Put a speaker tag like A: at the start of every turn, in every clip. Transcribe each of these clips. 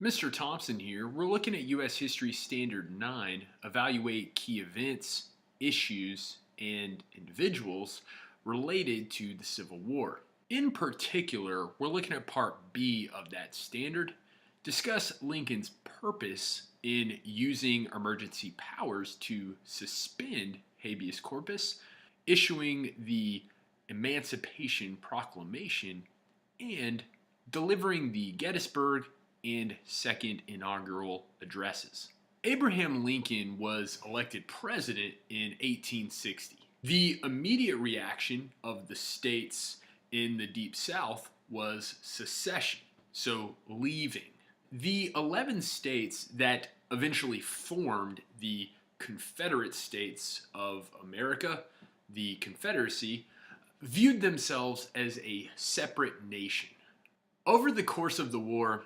A: Mr. Thompson here. We're looking at U.S. History Standard 9, evaluate key events, issues, and individuals related to the Civil War. In particular, we're looking at Part B of that standard, discuss Lincoln's purpose in using emergency powers to suspend habeas corpus, issuing the Emancipation Proclamation, and delivering the Gettysburg and second inaugural addresses. Abraham Lincoln was elected president in 1860. The immediate reaction of the states in the Deep South was secession, so leaving. The 11 states that eventually formed the Confederate States of America, the Confederacy, viewed themselves as a separate nation. Over the course of the war,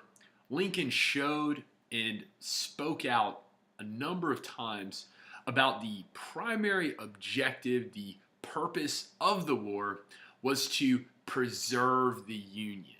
A: Lincoln showed and spoke out a number of times about the primary objective, the purpose of the war was to preserve the Union.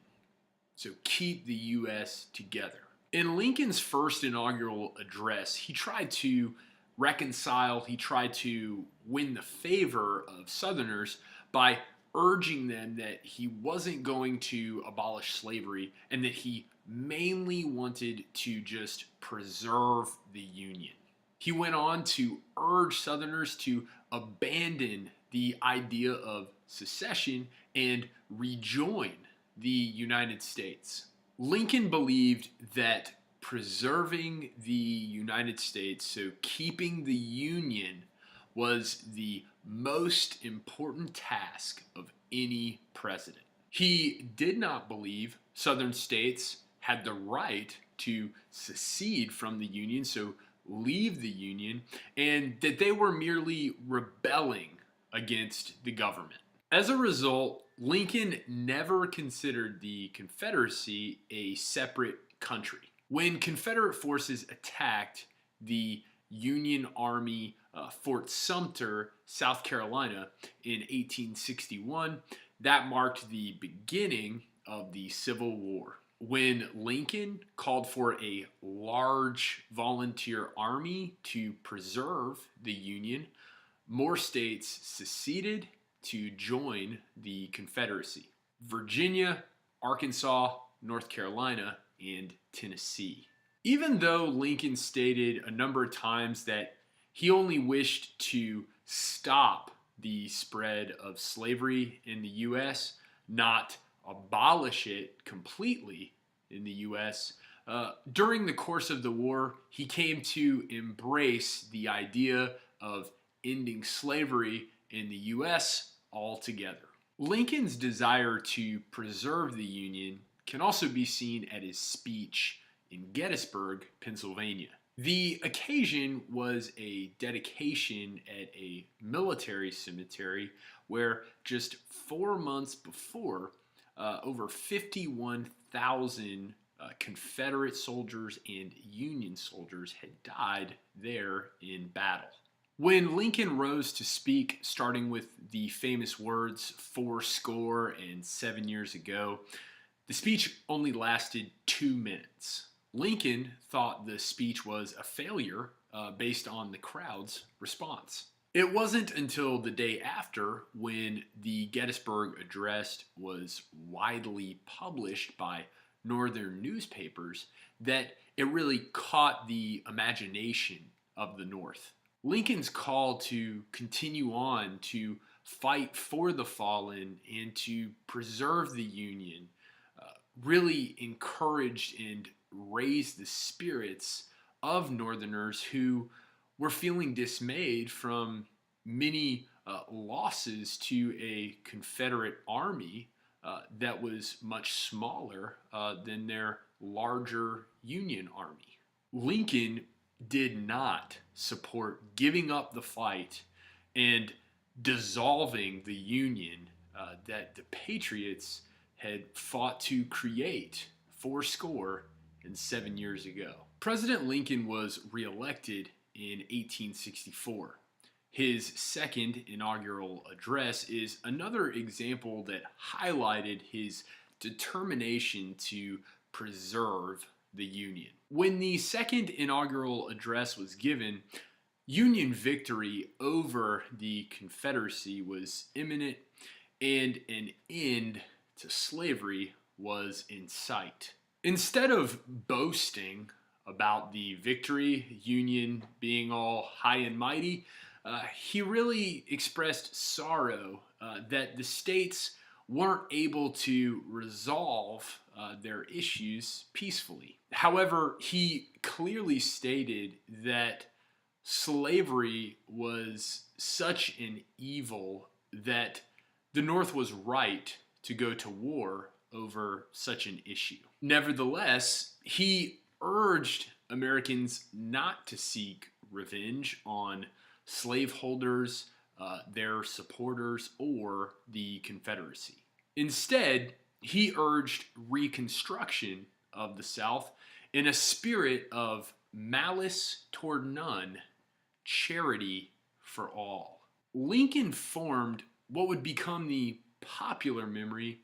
A: So keep the U.S. together. In Lincoln's first inaugural address, he tried to reconcile, he tried to win the favor of Southerners by urging them that he wasn't going to abolish slavery and that he mainly wanted to just preserve the Union. He went on to urge Southerners to abandon the idea of secession and rejoin the United States. Lincoln believed that preserving the United States, so keeping the Union, was the most important task of any president. He did not believe Southern states had the right to secede from the Union, so leave the Union, and that they were merely rebelling against the government. As a result, Lincoln never considered the Confederacy a separate country. When Confederate forces attacked the Union Army Fort Sumter, South Carolina in 1861, that marked the beginning of the Civil War. When Lincoln called for a large volunteer army to preserve the Union, more states seceded to join the Confederacy: Virginia, Arkansas, North Carolina, and Tennessee. Even though Lincoln stated a number of times that he only wished to stop the spread of slavery in the U.S., not abolish it completely in the U.S., during the course of the war, he came to embrace the idea of ending slavery in the U.S. altogether. Lincoln's desire to preserve the Union can also be seen at his speech in Gettysburg, Pennsylvania. The occasion was a dedication at a military cemetery where just 4 months before, over 51,000 Confederate soldiers and Union soldiers had died there in battle. When Lincoln rose to speak, starting with the famous words "fourscore and 7 years ago," the speech only lasted 2 minutes. Lincoln thought the speech was a failure based on the crowd's response. It wasn't until the day after, when the Gettysburg Address was widely published by Northern newspapers, that it really caught the imagination of the North. Lincoln's call to continue on to fight for the fallen and to preserve the Union really encouraged and raised the spirits of Northerners who were feeling dismayed from many losses to a Confederate army that was much smaller than their larger Union army. Lincoln did not support giving up the fight and dissolving the Union that the Patriots had fought to create fourscore and 7 years ago. President Lincoln was reelected in 1864. His second inaugural address is another example that highlighted his determination to preserve the Union. When the second inaugural address was given, Union victory over the Confederacy was imminent, and an end to slavery was in sight. Instead of boasting about the victory, Union being all high and mighty, he really expressed sorrow that the states weren't able to resolve their issues peacefully. However, he clearly stated that slavery was such an evil that the North was right to go to war over such an issue. Nevertheless, he urged Americans not to seek revenge on slaveholders, their supporters, or the Confederacy. Instead, he urged reconstruction of the South in a spirit of malice toward none, charity for all. Lincoln formed what would become the popular memory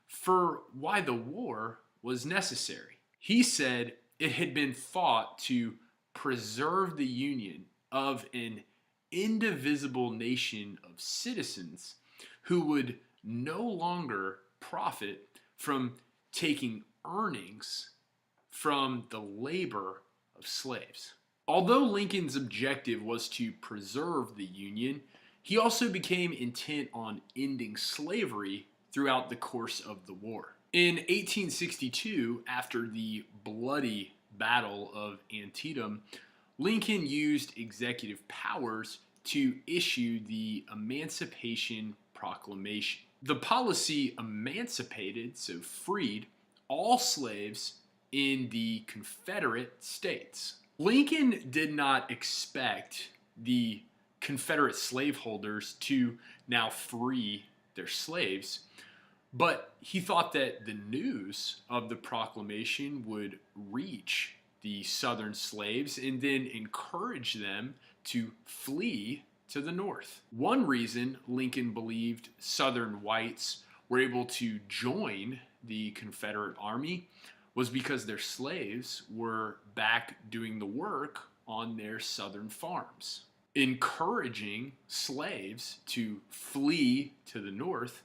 A: for why the war was necessary. He said it had been fought to preserve the union of an indivisible nation of citizens who would no longer profit from taking earnings from the labor of slaves. Although Lincoln's objective was to preserve the Union, he also became intent on ending slavery throughout the course of the war. In 1862, after the bloody Battle of Antietam, Lincoln used executive powers to issue the Emancipation Proclamation. The policy emancipated, so freed, all slaves in the Confederate States. Lincoln did not expect the Confederate slaveholders to now free their slaves, but he thought that the news of the proclamation would reach the Southern slaves and then encourage them to flee to the North. One reason Lincoln believed Southern whites were able to join the Confederate Army was because their slaves were back doing the work on their Southern farms. Encouraging slaves to flee to the North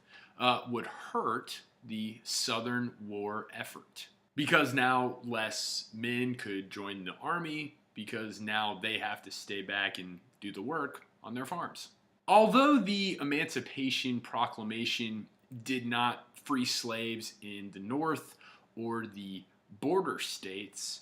A: would hurt the Southern war effort, because now less men could join the army, because now they have to stay back and do the work on their farms. Although the Emancipation Proclamation did not free slaves in the North or the border states,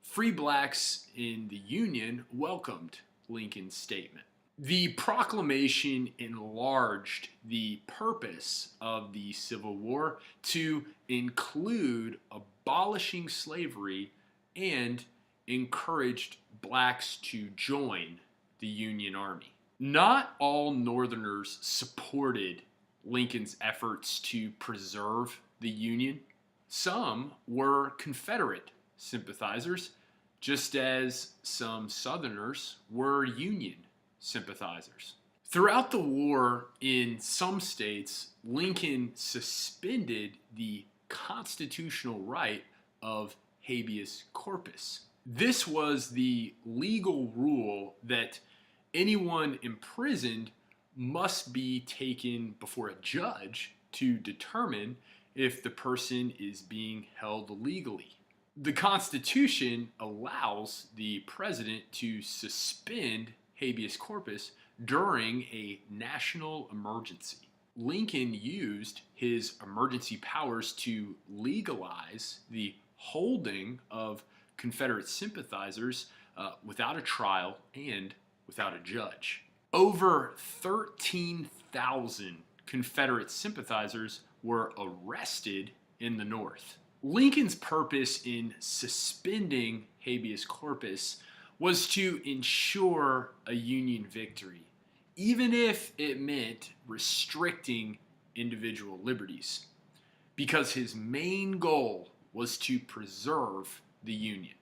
A: free blacks in the Union welcomed Lincoln's statement. The proclamation enlarged the purpose of the Civil War to include abolishing slavery and encouraged blacks to join the Union Army. Not all Northerners supported Lincoln's efforts to preserve the Union. Some were Confederate sympathizers, just as some Southerners were Union sympathizers. Throughout the war, in some states, Lincoln suspended the constitutional right of habeas corpus. This was the legal rule that anyone imprisoned must be taken before a judge to determine if the person is being held legally. The Constitution allows the president to suspend habeas corpus during a national emergency. Lincoln used his emergency powers to legalize the holding of Confederate sympathizers without a trial and without a judge. Over 13,000 Confederate sympathizers were arrested in the North. Lincoln's purpose in suspending habeas corpus was to ensure a Union victory, even if it meant restricting individual liberties, because his main goal was to preserve the Union.